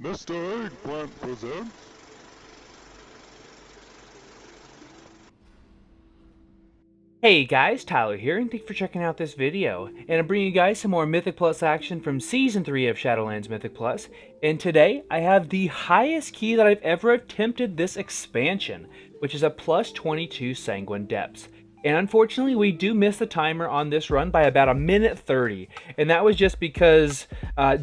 Mr. Eggplant presents... Hey guys, Tyler here, and thanks for checking out this video. And I'm bringing you guys some more Mythic Plus action from Season 3 of Shadowlands Mythic Plus. And today, I have the highest key that I've ever attempted this expansion, which is a plus 22 Sanguine Depths. And unfortunately, we do miss the timer on this run by about a minute 30. And that was just because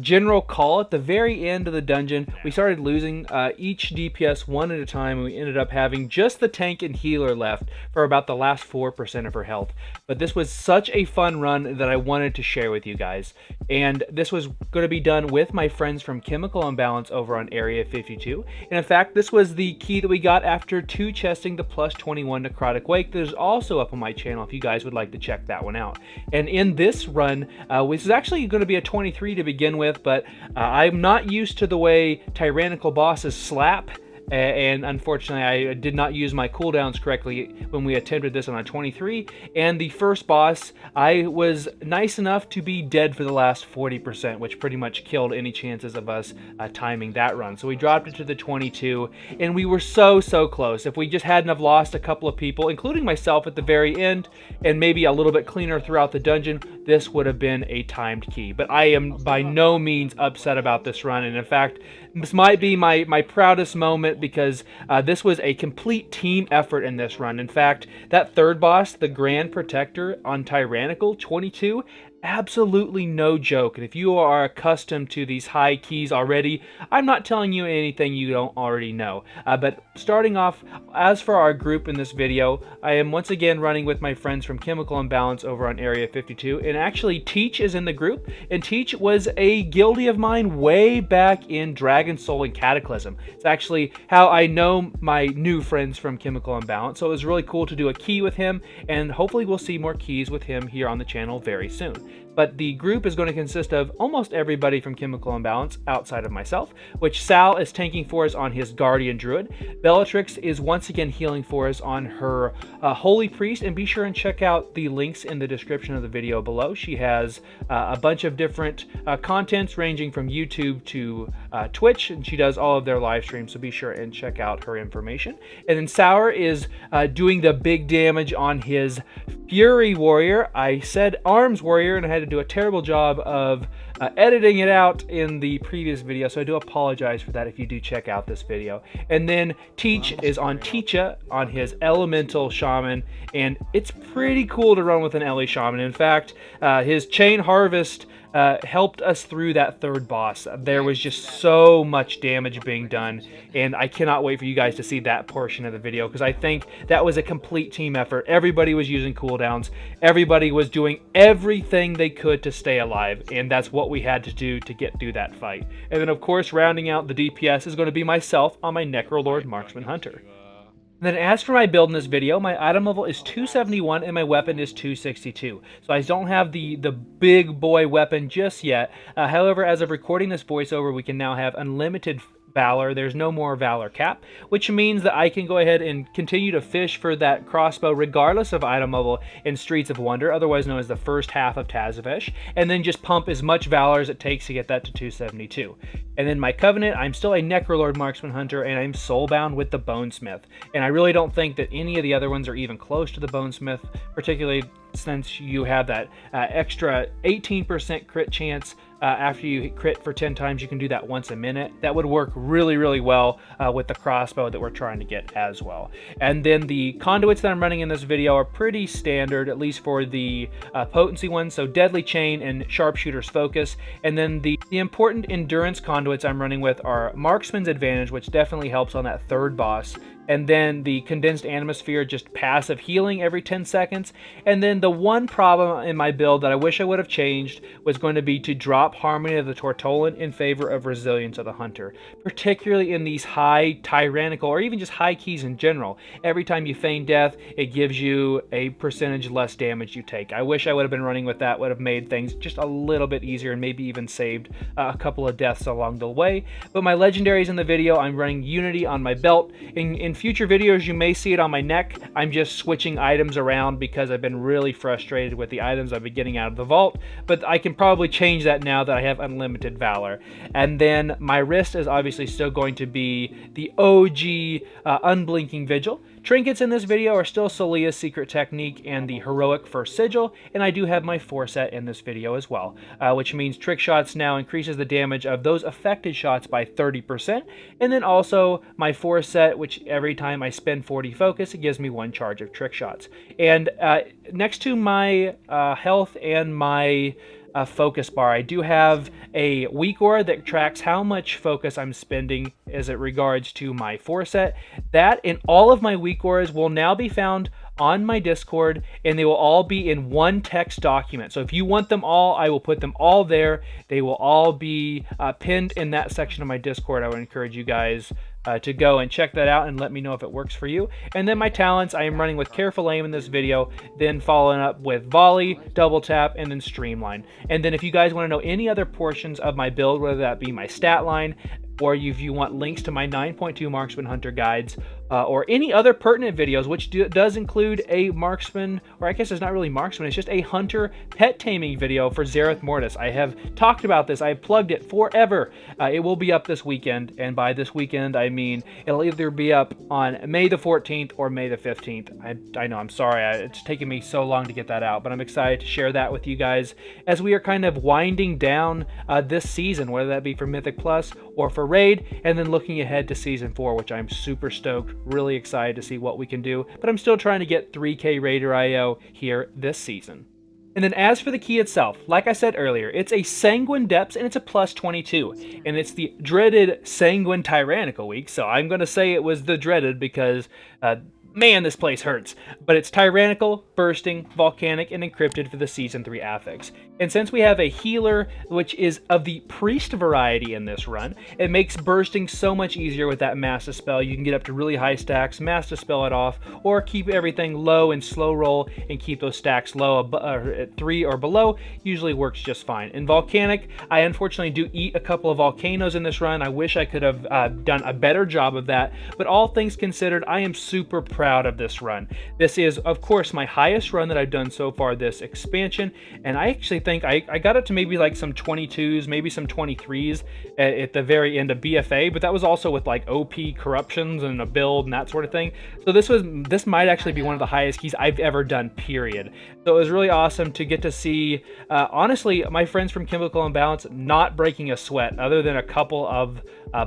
General Call at the very end of the dungeon, we started losing each DPS one at a time, and we ended up having just the tank and healer left for about the last 4% of her health. But this was such a fun run that I wanted to share with you guys. And this was going to be done with my friends from Chemical Imbalance over on Area 52. And in fact, this was the key that we got after 2 chesting the plus 21 Necrotic Wake. There's also up on my channel if you guys would like to check that one out. And in this run, which is actually going to be a 23 to begin with, but I'm not used to the way Tyrannical bosses slap. And unfortunately, I did not use my cooldowns correctly when we attempted this on a 23. And the first boss, I was nice enough to be dead for the last 40%, which pretty much killed any chances of us timing that run. So we dropped it to the 22, and we were so close. If we just hadn't have lost a couple of people, including myself at the very end, and maybe a little bit cleaner throughout the dungeon, this would have been a timed key. But I am by no means upset about this run, and in fact, this might be my proudest moment because this was a complete team effort in this run. In fact, that third boss, the Grand Protector on Tyrannical 22, absolutely no joke. And if you are accustomed to these high keys already, I'm not telling you anything you don't already know. But starting off, as for our group in this video, I am once again running with my friends from Chemical Imbalance over on Area 52. And actually, Teach is in the group. And Teach was a guildie of mine way back in Dragon Soul and Cataclysm. It's actually how I know my new friends from Chemical Imbalance. So it was really cool to do a key with him. And hopefully we'll see more keys with him here on the channel very soon. But the group is going to consist of almost everybody from Chemical Imbalance outside of myself, which Sal is tanking for us on his Guardian Druid. Bellatrix is once again healing for us on her Holy Priest, and be sure and check out the links in the description of the video below. She has a bunch of different contents ranging from YouTube to Twitch, and she does all of their live streams, so be sure and check out her information. And then Sour is doing the big damage on his Fury Warrior. I said Arms Warrior, and I had to do a terrible job of editing it out in the previous video, so I do apologize for that if you do check out this video. And then Teach is on Teacha on his Elemental Shaman, and it's pretty cool to run with an Ele Shaman. In fact, his Chain Harvest helped us through that third boss. There was just so much damage being done, and I cannot wait for you guys to see that portion of the video, because I think that was a complete team effort. Everybody was using cooldowns. Everybody was doing everything they could to stay alive, and that's what we had to do to get through that fight. And then, of course, rounding out the DPS is going to be myself on my Necrolord Marksman Hunter. Then as for my build in this video, my item level is 271 and my weapon is 262. So I don't have the big boy weapon just yet. However, as of recording this voiceover, we can now have unlimited Valor. There's no more Valor cap, which means that I can go ahead and continue to fish for that crossbow regardless of item level in Streets of Wonder, otherwise known as the first half of Tazavesh, and then just pump as much Valor as it takes to get that to 272. And then my Covenant, I'm still a Necrolord Marksman Hunter, and I'm soulbound with the Bonesmith. And I really don't think that any of the other ones are even close to the Bonesmith, particularly since you have that extra 18% crit chance. After you crit for 10 times, you can do that once a minute. That would work really well with the crossbow that we're trying to get as well. And then the conduits that I'm running in this video are pretty standard, at least for the potency ones. So Deadly Chain and Sharpshooters Focus. And then the important endurance conduits I'm running with are Marksman's Advantage, which definitely helps on that third boss. And then the Condensed Animasphere, just passive healing every 10 seconds. And then the one problem in my build that I wish I would have changed was going to be to drop Harmony of the Tortollan in favor of Resilience of the Hunter. Particularly in these high Tyrannical, or even just high keys in general. Every time you feign death, it gives you a percentage less damage you take. I wish I would have been running with that, would have made things just a little bit easier and maybe even saved a couple of deaths along the way. But my legendaries in the video, I'm running Unity on my belt. In future videos, you may see it on my neck. I'm just switching items around because I've been really frustrated with the items I've been getting out of the vault, but I can probably change that now that I have unlimited valor. And then my wrist is obviously still going to be the OG Unblinking Vigil. Trinkets in this video are still Solia's Secret Technique and the Heroic First Sigil, and I do have my 4-set in this video as well, which means Trick Shots now increases the damage of those affected shots by 30%, and then also my 4-set, which every time I spend 40 focus, it gives me 1 charge of Trick Shots. And next to my health and my focus bar, I do have a WeakAuras that tracks how much focus I'm spending as it regards to my 4-set. That and all of my WeakAuras will now be found on my Discord, and they will all be in one text document. So if you want them all, I will put them all there. They will all be pinned in that section of my Discord. I would encourage you guys to go and check that out and let me know if it works for you. And then my talents, I am running with Careful Aim in this video, then following up with Volley, Double Tap, and then Streamline. And then if you guys want to know any other portions of my build, whether that be my stat line, or if you want links to my 9.2 Marksman Hunter guides, or any other pertinent videos, which does include a Marksman, or I guess it's not really Marksman, it's just a Hunter pet taming video for Zereth Mortis. I have talked about this, I have plugged it forever. It will be up this weekend, and by this weekend, I mean it'll either be up on May the 14th or May the 15th. I know, I'm sorry, it's taken me so long to get that out, but I'm excited to share that with you guys as we are kind of winding down this season, whether that be for Mythic Plus or for Raid, and then looking ahead to Season 4, which I'm super stoked, really excited to see what we can do, but I'm still trying to get 3K Raider IO here this season. And then as for the key itself, like I said earlier, it's a Sanguine Depths and it's a +22, and it's the dreaded Sanguine Tyrannical week, so I'm going to say it was the dreaded because man, this place hurts. But it's Tyrannical, Bursting, Volcanic, and Encrypted for the Season 3 Affix. And since we have a healer, which is of the Priest variety in this run, it makes Bursting so much easier with that Mass Dispel. You can get up to really high stacks, Mass Dispel it off, or keep everything low and slow roll and keep those stacks low at 3 or below. Usually works just fine. In Volcanic, I unfortunately do eat a couple of volcanoes in this run. I wish I could have done a better job of that, but all things considered, I am super proud of this run. This is, of course, my highest run that I've done so far this expansion, and I actually think I got up to maybe like some 22s, maybe some 23s at the very end of BFA, but that was also with like OP corruptions and a build and that sort of thing. So this might actually be one of the highest keys I've ever done, period. So it was really awesome to get to see, honestly, my friends from Chemical Imbalance not breaking a sweat other than a couple of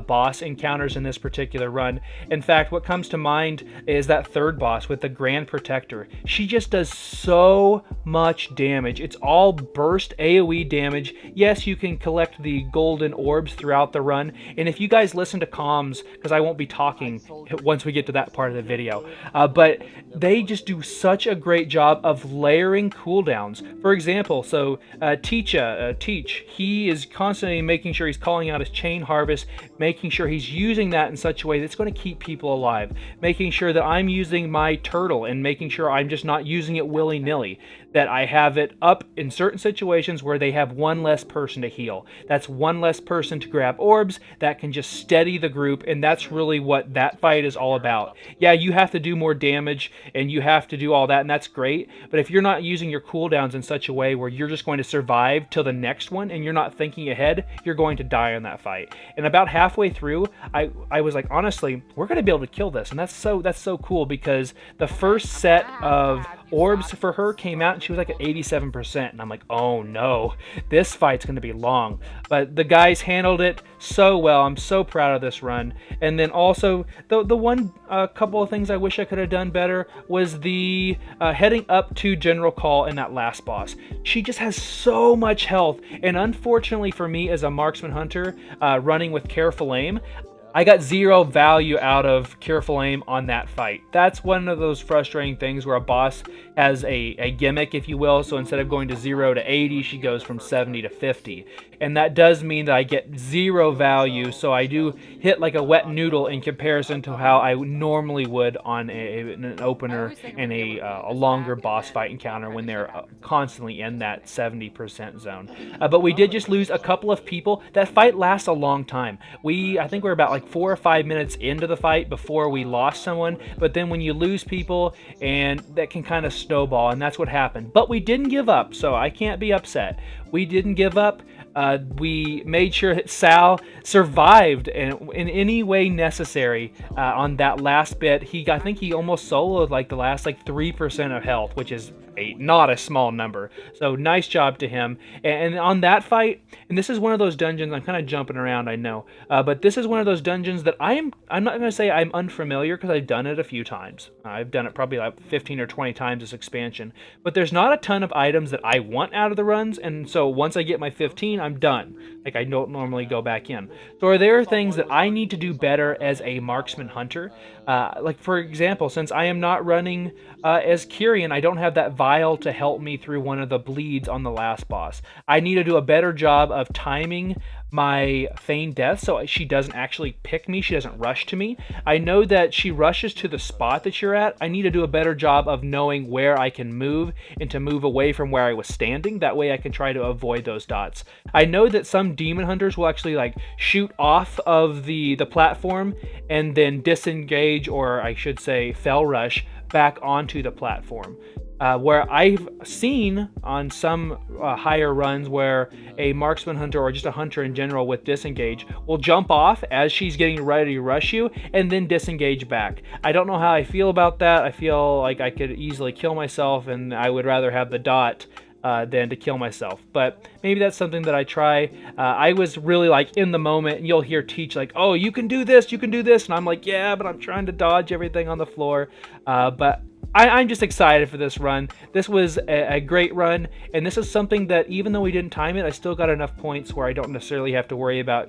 boss encounters in this particular run. In fact, what comes to mind is that third boss with the Grand Protector. She just does so much damage. It's all burst AOE damage. Yes, you can collect the golden orbs throughout the run, and if you guys listen to comms, because I won't be talking once we get to that part of the video, but they just do such a great job of layering cooldowns. For example, so Teach, he is constantly making sure he's calling out his Chain Harvest, making sure he's using that in such a way that's going to keep people alive, making sure that I'm using my turtle and making sure I'm just not using it willy-nilly, that I have it up in certain situations where they have one less person to heal. That's one less person to grab orbs that can just steady the group, and that's really what that fight is all about. Yeah, you have to do more damage and you have to do all that, and that's great, but if you're not using your cooldowns in such a way where you're just going to survive till the next one and you're not thinking ahead, you're going to die in that fight. And about halfway through, I was like, honestly, we're going to be able to kill this, and that's so cool, because the first set of orbs for her came out and she was like at 87%, and I'm like, oh no, this fight's going to be long. But the guys handled it so well. I'm so proud of this run. And then also the one couple of things I wish I could have done better was the heading up to General Call in that last boss. She just has so much health, and unfortunately for me as a Marksman Hunter running with Careful Aim, I got 0 value out of Careful Aim on that fight. That's one of those frustrating things where a boss has a gimmick, if you will. So instead of going to 0 to 80, she goes from 70 to 50. and that does mean that I get 0 value, so I do hit like a wet noodle in comparison to how I normally would on an opener and a longer boss fight encounter when they're constantly in that 70% zone. But we did just lose a couple of people. That fight lasts a long time. I think we're about like 4 or 5 minutes into the fight before we lost someone, but then when you lose people, and that can kind of snowball, and that's what happened. But we didn't give up, so I can't be upset. We didn't give up. We made sure that Sal survived in any way necessary on that last bit. I think he almost soloed like the last like 3% of health, which is not a small number. So nice job to him. And on that fight, and this is one of those dungeons, I'm kind of jumping around, I know, but this is one of those dungeons that I'm not going to say I'm unfamiliar, because I've done it a few times. I've done it probably like 15 or 20 times this expansion, but there's not a ton of items that I want out of the runs, and so once I get my 15, I'm done. Like, I don't normally go back in. So are there things that I need to do better as a marksman hunter? Like, for example, since I am not running as Kyrian, I don't have that vial to help me through one of the bleeds on the last boss. I need to do a better job of timing my feigned death so she doesn't actually pick me, she doesn't rush to me. I know that she rushes to the spot that you're at. I need to do a better job of knowing where I can move and to move away from where I was standing. That way I can try to avoid those dots. I know that some demon hunters will actually like shoot off of the platform and then disengage, or I should say fell rush, back onto the platform. Where I've seen on some higher runs where a marksman hunter or just a hunter in general with disengage will jump off as she's getting ready to rush you and then disengage back. I don't know how I feel about that. I feel like I could easily kill myself, and I would rather have the dot than to kill myself. But maybe that's something that I try. I was really like in the moment, and you'll hear Teach like, oh, you can do this, and I'm like, yeah, but I'm trying to dodge everything on the floor. But I'm just excited for this run. This was a great run, and this is something that even though we didn't time it, I still got enough points where I don't necessarily have to worry about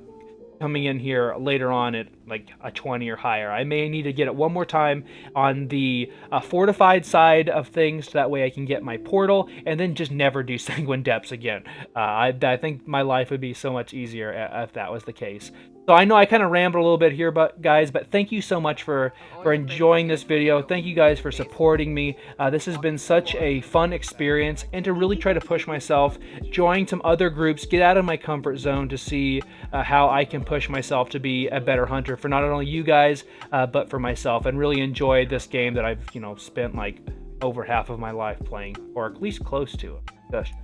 coming in here later on at like a 20 or higher. I may need to get it one more time on the fortified side of things, so that way I can get my portal and then just never do Sanguine Depths again. I think my life would be so much easier if that was the case. So I know I kind of rambled a little bit here, guys, but thank you so much for enjoying this video. Thank you guys for supporting me. This has been such a fun experience, and to really try to push myself, join some other groups, get out of my comfort zone to see how I can push myself to be a better hunter for not only you guys, but for myself, and really enjoy this game that I've, spent like over half of my life playing, or at least close to it.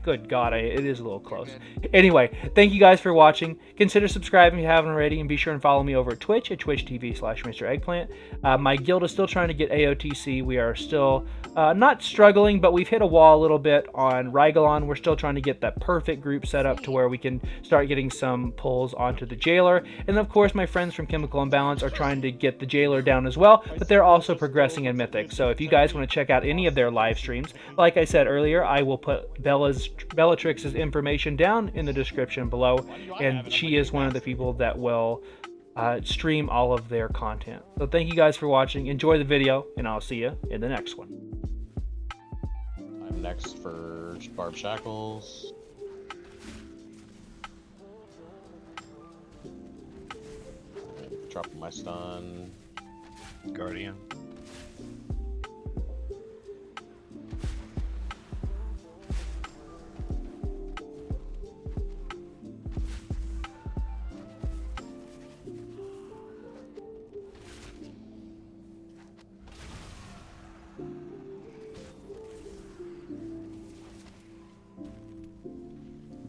Good God, it is a little close. Anyway, thank you guys for watching. Consider subscribing if you haven't already, and be sure and follow me over at Twitch at twitch.tv/MrEggplant. My guild is still trying to get AOTC. We are still not struggling, but we've hit a wall a little bit on Rygalon. We're still trying to get that perfect group set up to where we can start getting some pulls onto the Jailer. And of course, my friends from Chemical Imbalance are trying to get the Jailer down as well, but they're also progressing in Mythic. So if you guys want to check out any of their live streams, like I said earlier, I will put Bellatrix's information down in the description below, and she is one of the people that will stream all of their content. So thank you guys for watching. Enjoy the video, and I'll see you in the next one. I'm next for Barb Shackles. Dropping my stun. Guardian.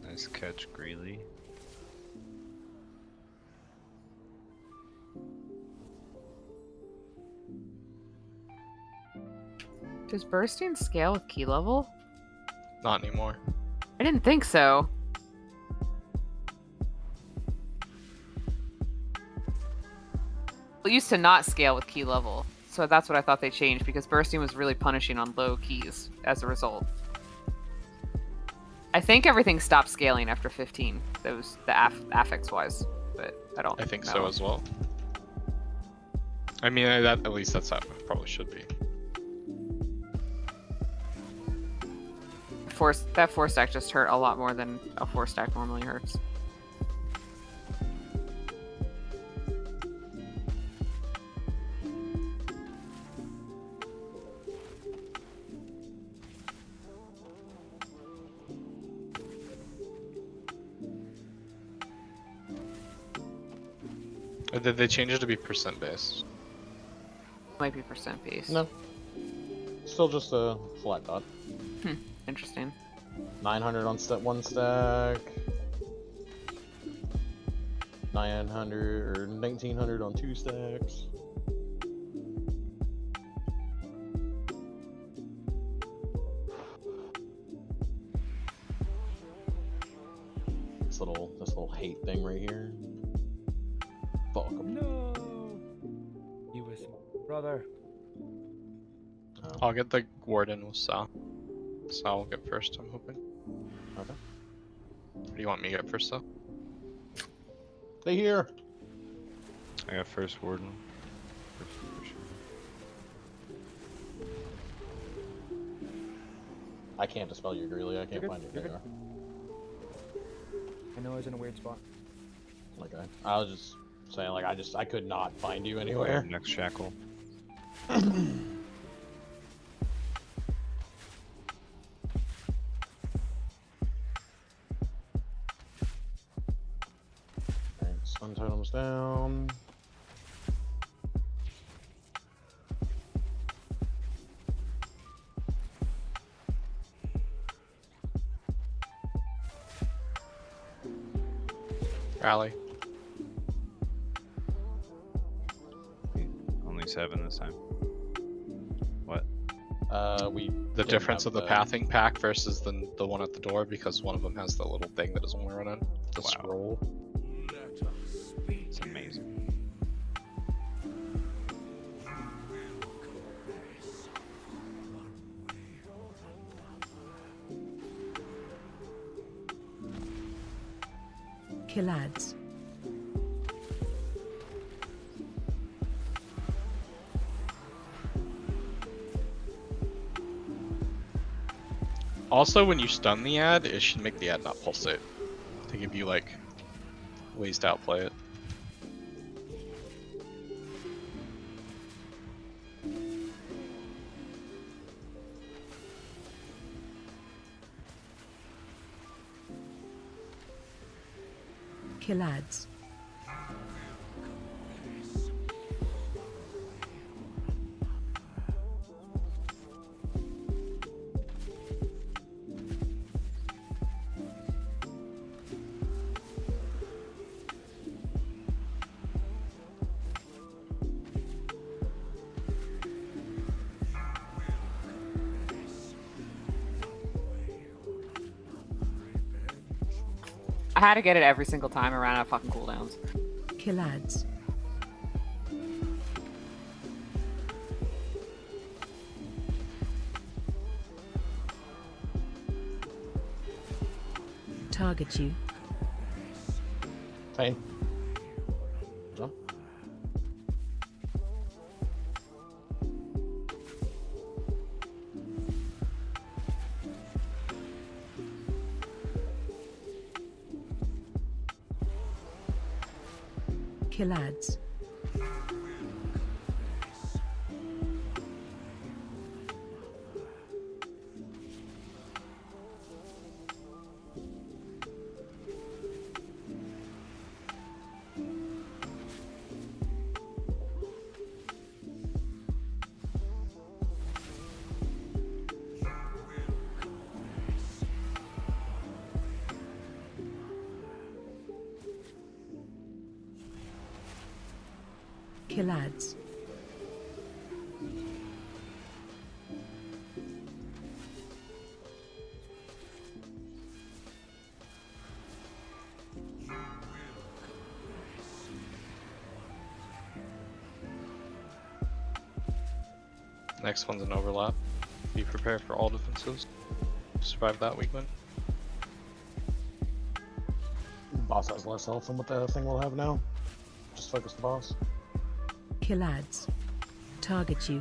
Nice catch, Greeley. Does bursting scale with key level? Not anymore. I didn't think so. It used to not scale with key level, so that's what I thought they changed, because bursting was really punishing on low keys as a result. I think everything stopped scaling after 15. Those the affix wise, but I don't. I think know. so as well. I mean, that at least that's how it probably should be. That 4 stack just hurt a lot more than a 4 stack normally hurts. Or did they change it to be percent based? Might be percent based. No. Still just a flat dot. Interesting. 900 on one stack. 900 or 1900 on 2 stacks. This little hate thing right here. Fuck 'em. No. He was my brother. I'll get the Warden with Sal. Sal will get first, I'm hoping. Okay. Or do you want me to get first, though? Stay here. I got first Warden. I can't dispel your Greeley. I can't You're find your good, you're VR. I know I was in a weird spot. Okay. I was just saying, like, I could not find you anywhere. Next shackle. Alright, stun totems down. Rally. Only 7 this time. What? We The don't difference have of the pathing pack versus the one at the door, because one of them has the little thing that doesn't run on the Wow. scroll. It's amazing. Kill ads. Also, when you stun the ad, it should make the ad not pulsate to give you like ways to outplay it. Kill ads. I had to get it every single time I ran out of fucking cooldowns. Kill ads. Target you. Fine. Jump. Kill ads. Kill ads. Next one's an overlap. Be prepared for all defenses. Survive that weak one. Boss has less health than what the thing will have now. Just focus the boss. Kill ads. Target you.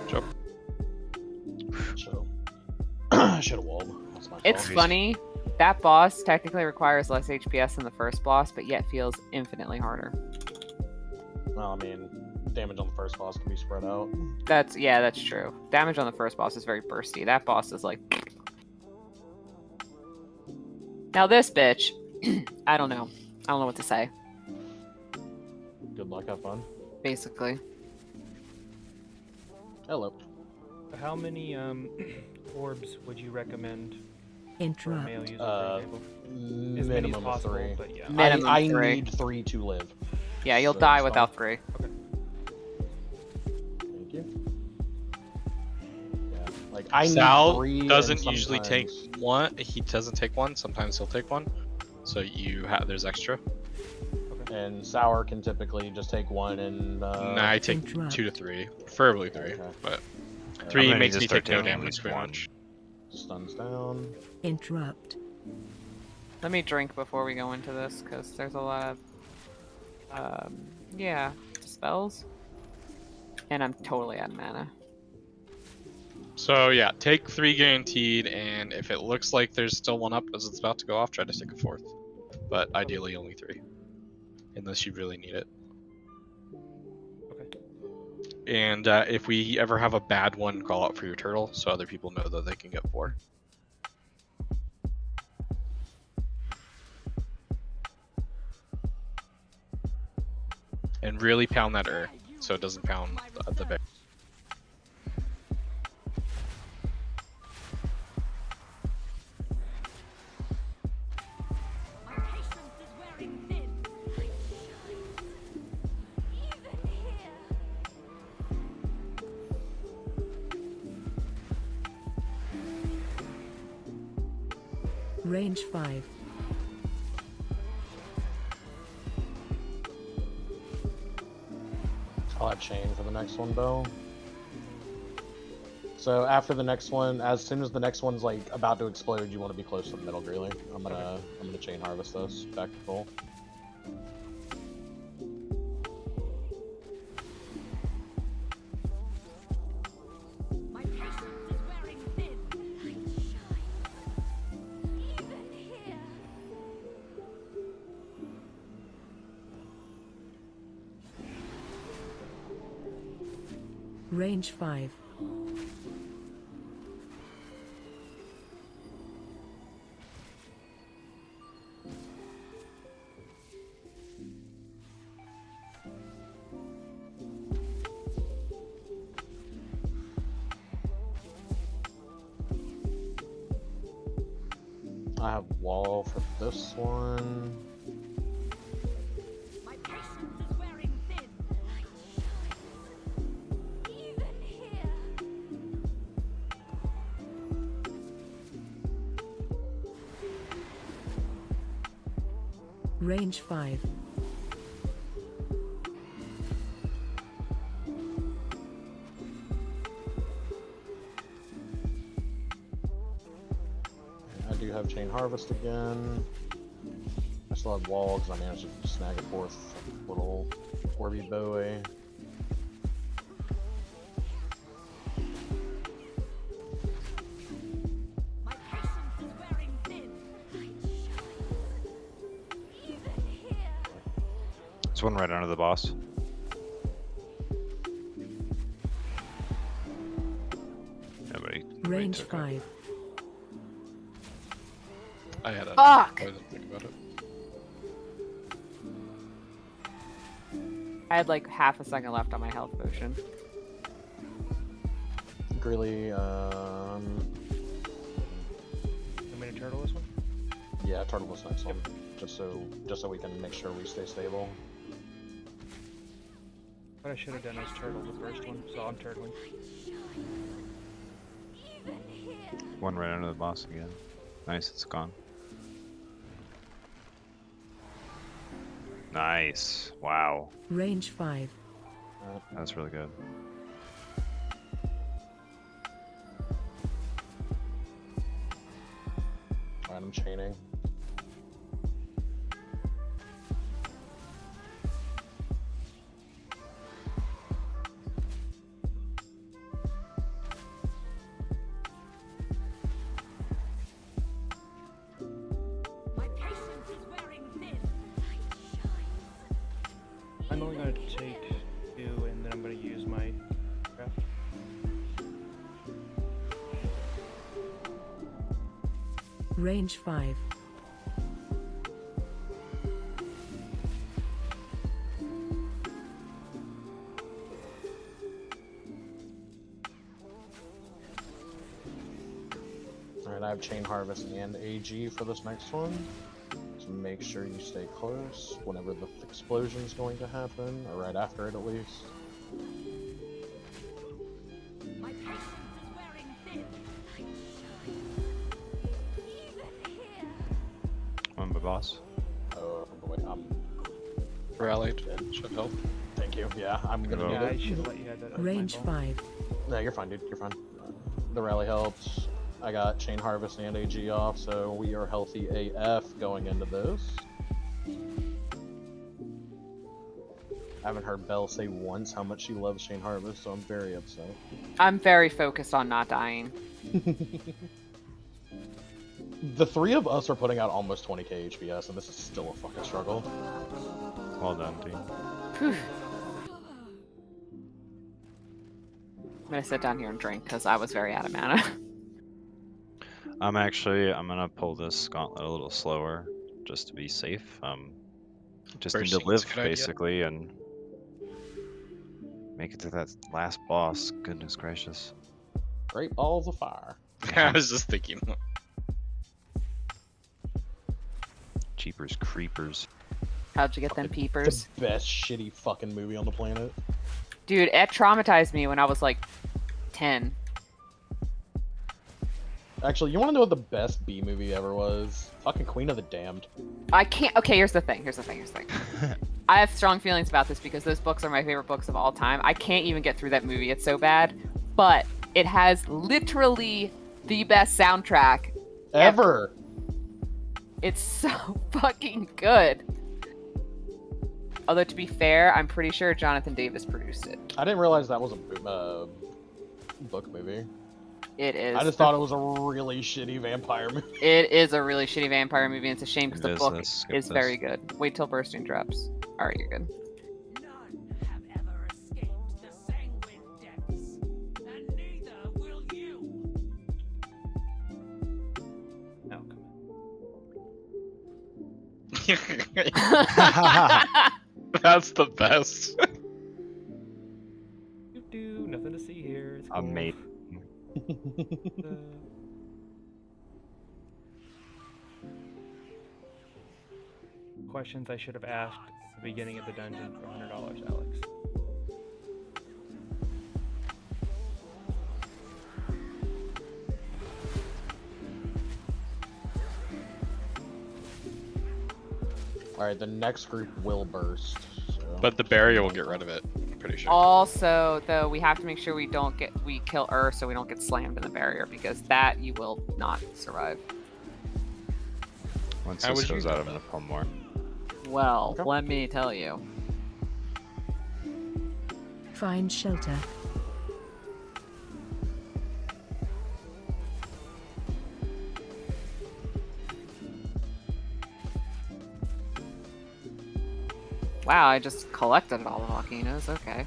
Jump. Should have walled. That's my It's fault. funny. That boss technically requires less HPS than the first boss, but yet feels infinitely harder. Well, I mean, damage on the first boss can be spread out. That's true. Damage on the first boss is very bursty. That boss is like. Now this bitch, I don't know. I don't know what to say. Good luck, have fun. Basically. Hello. How many orbs would you recommend for a Interrupt. male user, for example? As many as Minimum of possible, 3. but yeah. Minimum I 3. need 3 to live. Yeah, you'll So die it's without fine. 3. Thank you. Yeah, like I need Sal 3 doesn't and usually take sometimes- one. He doesn't take one. Sometimes he'll take one. So there's extra. And Sour can typically just take 1 and Nah, I take Interrupt. 2 to 3, preferably 3, Okay. but I'm 3 gonna makes need to me start take no taking at damage least pretty one. much. stuns down. Interrupt. Let me drink before we go into this, because there's a lot of, yeah, spells. And I'm totally out of mana. So yeah, take 3 guaranteed, and if it looks like there's still one up as it's about to go off, try to take a 4th. But ideally only 3, unless you really need it. Okay. And if we ever have a bad one, call out for your turtle so other people know that they can get 4. And really pound that so it doesn't pound the bear. Range 5. I'll have chain for the next one though. So after the next one, as soon as the next one's like about to explode, you want to be close to the middle really. I'm gonna chain harvest this back to full. Range 5. I have wall for this one. Range 5. I do have chain harvest again. I still have wall because I managed to snag a 4th little Orby bowie. There's one right under the boss. Nobody Range took it. 5. I had a. Fuck! I didn't think about it. I had like half a second left on my health potion. Greeley, I'm gonna turtle this one. yeah, turtle this next one. Just so we can make sure we stay stable. What I should have done is turtle the first one, so I'm turtling. One right under the boss again. Nice, it's gone. Nice. Wow. Range 5. That's really good. Alright, I'm chaining. I'm only gonna take 2, and then Range 5. Alright, I have Chain Harvest and AG for this next one. So make sure you stay close whenever the explosion is going to happen, or right after it at least. My patience is wearing thin. Even here. One by boss. Oh boy, Rallied. Should help. thank you. Yeah, I'm gonna Oh. need Yeah, I it. should have let you have that. Range 5. No, you're fine, dude. You're fine. The rally helped. I got Chain Harvest and AG off, so we are healthy AF going into this. I haven't heard Belle say once how much she loves Chain Harvest, so I'm very upset. I'm very focused on not dying. The three of us are putting out almost 20k HPS, and this is still a fucking struggle. Well done, team. Whew. I'm gonna sit down here and drink because I was very out of mana. I'm gonna pull this gauntlet a little slower, just to be safe. Just need to Bursting is a live, good idea. basically, and make it to that last boss. Goodness gracious. Great balls of fire. I was just thinking. Jeepers creepers. How'd you get them peepers? The best shitty fucking movie on the planet. Dude, it traumatized me when I was like 10. Actually, you want to know what the best B movie ever was? Fucking Queen of the Damned. I can't. Okay, here's the thing. I have strong feelings about this because those books are my favorite books of all time. I can't even get through that movie. It's so bad. But it has literally the best soundtrack Ever. It's so fucking good. Although, to be fair, I'm pretty sure Jonathan Davis produced it. I didn't realize that was a book movie. It is. I just thought it was a really shitty vampire movie. It is a really shitty vampire movie, and it's a shame because the It is, book let's skip is this. very good. Wait till Bursting drops. Alright, you're good. None have ever escaped the Sanguine depths, and neither will you. No, come That's the best. on. Nothing to see here. It's cool. Amazing. Questions I should have asked at the beginning of the dungeon for $100, Alex. Alright, the next group will burst. So. But the barrier will get rid of it. I'm pretty sure. Also, though, we have to make sure we kill so we don't get slammed in the barrier, because that you will not survive. Once How this would you goes out, know I'm gonna pull more. Well, Okay. let me tell you. Find shelter. Wow, I just collected all the volcanoes. Okay.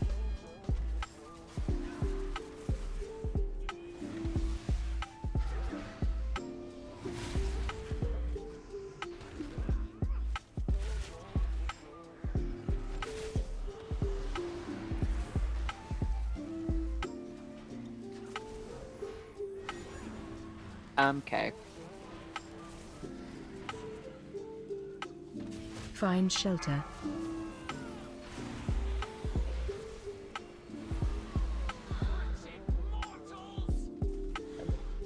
Okay. Find shelter.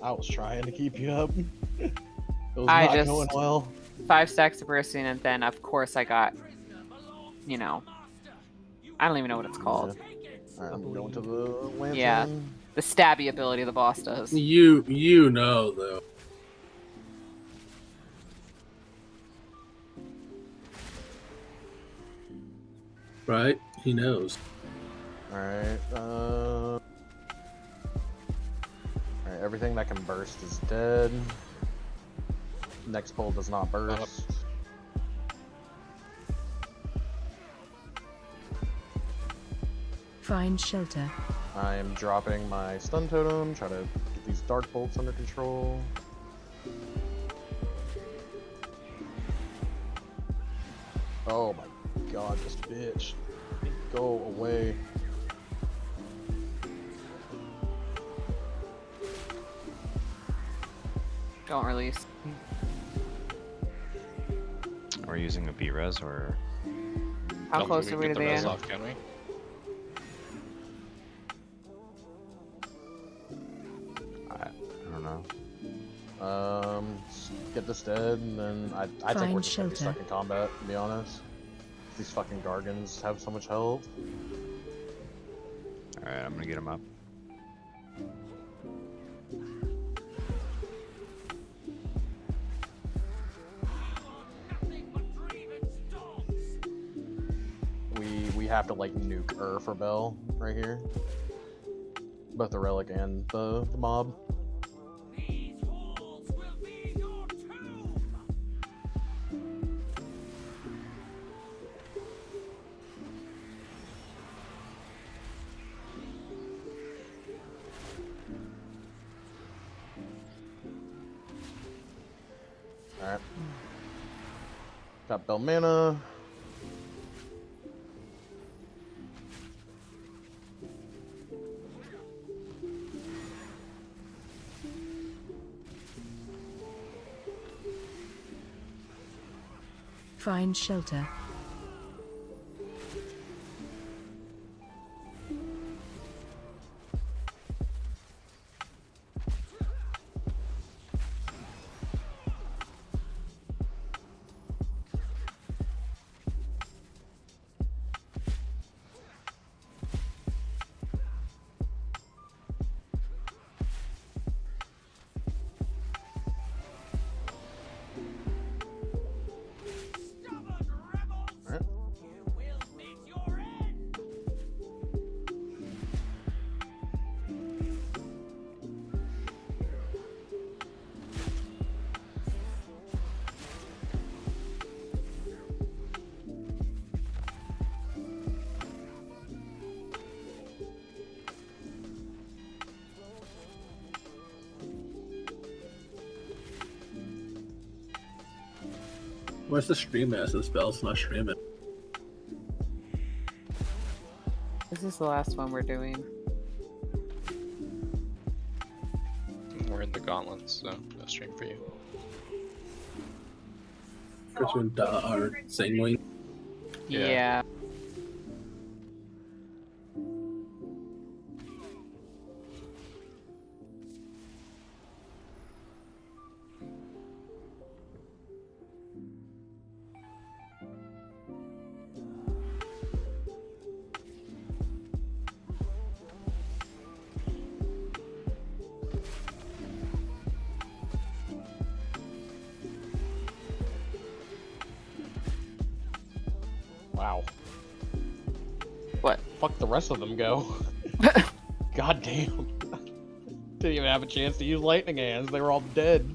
I was trying to keep you up. It was I not just- going well. 5 stacks of bursting, and then of course I got, I don't even know what it's called. Alright, I'm going to the lantern. Yeah. The stabby ability the boss does. You know though. Right? He knows. Alright, Alright, everything that can burst is dead. Next pull does not burst. Find shelter. I am dropping my stun totem, try to get these dark bolts under control. Oh my god, this bitch. Go away. Don't release. Are we using a B-res or? How Don't close think are we to get the res end? off, can we? I don't know. Get this dead, and then I think Find we're just gonna be shelter. stuck in combat, to be honest. These fucking Gargans have so much health. Alright, I'm gonna get him up. Nothing but dreaming stalks. We have to like nuke for Bell right here. Both the relic and the mob. These walls will be your tomb. Alright. Got Bell mana. Find shelter. Stubborn rebels. Alright. You will meet your end. Where's the stream at? The spell's not streaming. This is the last one we're doing. We're in the gauntlets, so no stream for you. Between or Sanguine. Yeah. Yeah. Wow. What? Fuck the rest of them go. God damn. Didn't even have a chance to use lightning hands. They were all dead.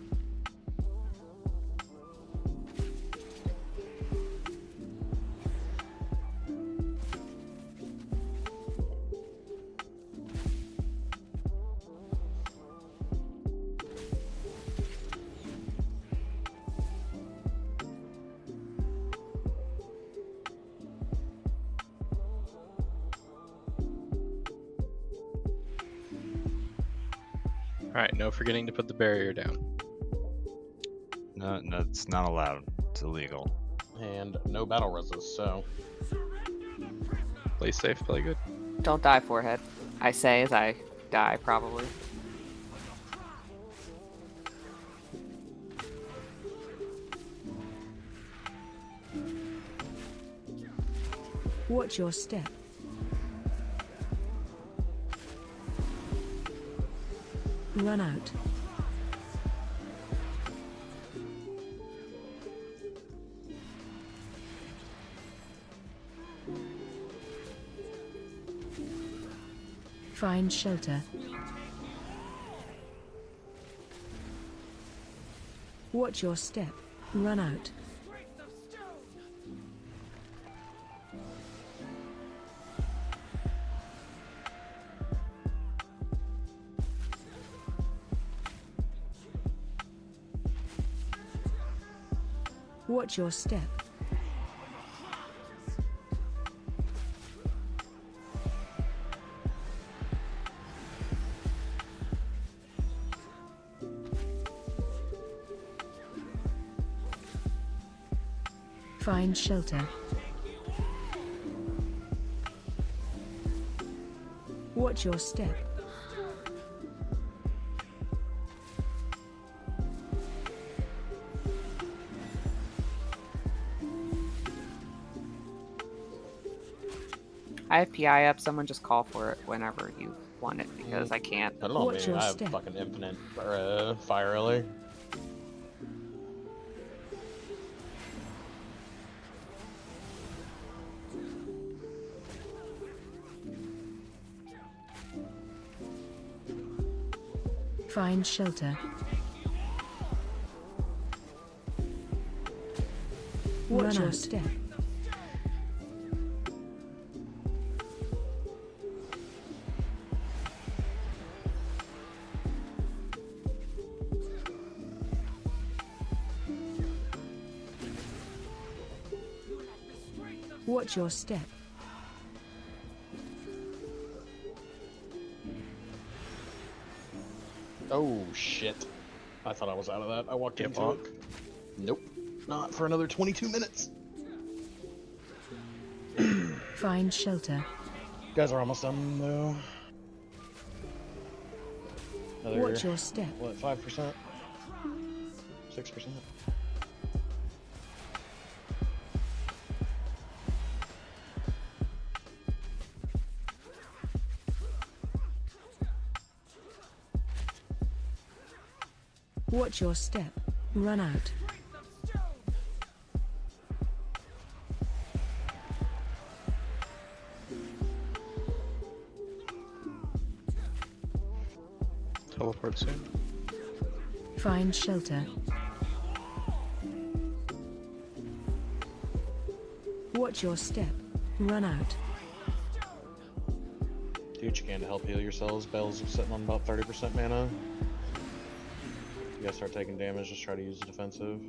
Alright, no forgetting to put the barrier down. No, it's not allowed. It's illegal. And no battle resist, so. Play safe, play good. Don't die, forehead. I say as I die, probably. Watch your step. Run out. Find shelter. Watch your step. Run out. Strength of stone. Watch your step. Find shelter. Watch your step. I have PI up. Someone just call for it whenever you want it because I can't. I don't know, Watch maybe your I have step. fucking infinite fire early. Find shelter. Watch your step. Watch your step. Oh shit. I thought I was out of that. I walked Get into bonk. it. Nope. Not for another 22 minutes. Find shelter. You guys are almost done though. Another, Watch your step. what, 5%? 6%? Watch your step. Run out. Teleport soon. Find shelter. Watch your step. Run out. Do what you can to help heal yourselves. Bell's sitting on about 30% mana. You guys start taking damage, just try to use the defensive.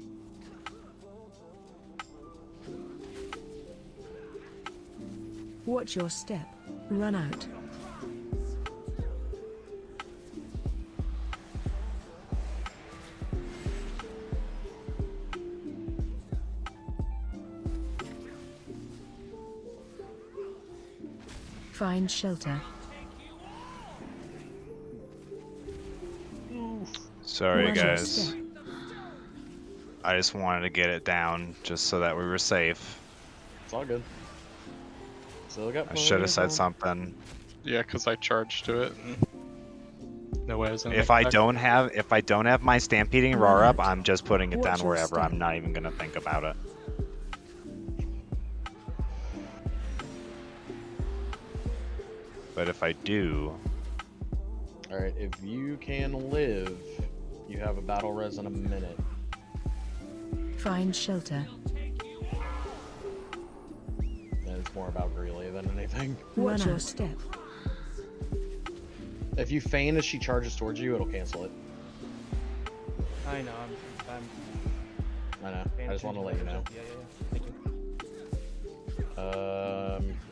Watch your step. Run out. Find shelter. Sorry, Watch your guys. step. I just wanted to get it down just so that we were safe. It's all good. Still got I plenty should of have said time. something. Yeah, because I charged to it. And no way I was gonna If make I it back. don't have my stampeding roar up, I'm just putting it Watch down your wherever. step. I'm not even gonna think about it. But if I do, Alright, if you can live, you have a battle res in a minute. Find shelter. And it's more about Greeley than anything. Watch your step. If you feign as she charges towards you, it'll cancel it. I know, I'm I know. I just want to let you know. Yeah. Thank you.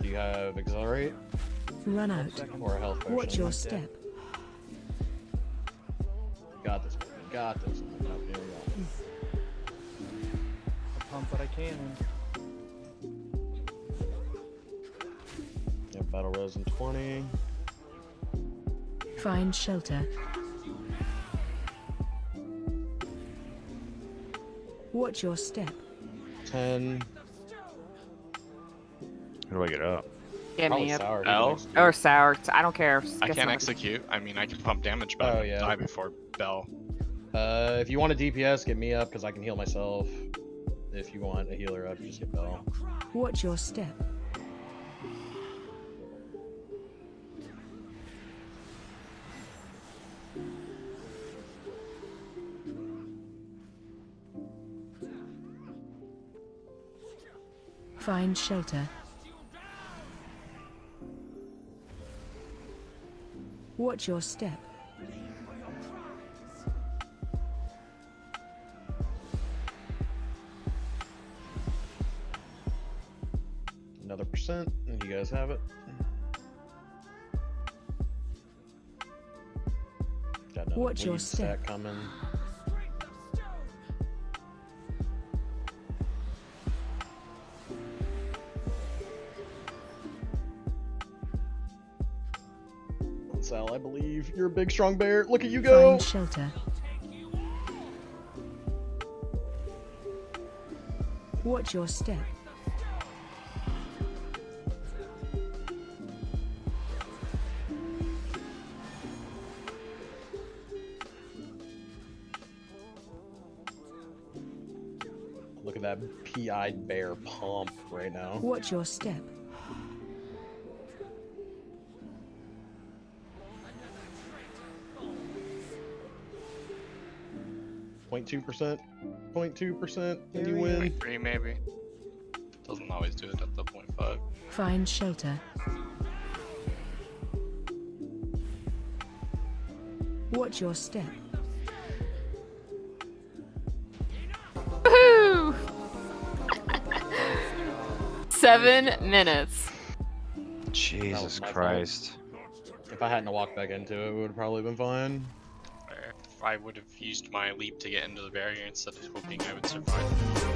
Do you have Accelerate Run out. or a health potion? Watch your step. Got this. Baby. Got this. Oh, here we go. I'll pump what I can. Yeah, battle res in 20. Find shelter. Watch your step. 10. how do I get up? Get Probably me up. sour. L? Execute. Or sour. I don't care. Just I get can't some- execute. I mean, I can pump damage, but Oh, I yeah. die before Bell. If you want a DPS, get me up because I can heal myself. If you want a healer up, just get Bell. Watch your step. Find shelter. Watch your step. Another percent, and you guys have it. Got another Watch your bleed step. stack coming. I believe. You're a big, strong bear. Look at you go! Find shelter. Watch your step. Look at that pea-eyed bear pump right now. Watch your step. .2%. 0.2%. And you win. 0.3 maybe. Doesn't always do it at the 0.5. Find shelter. Watch your step. Woohoo! 7 minutes. Jesus my Christ. If I hadn't walked back into it, it would have probably been fine. If I would have used my leap to get into the barrier instead of hoping I would survive.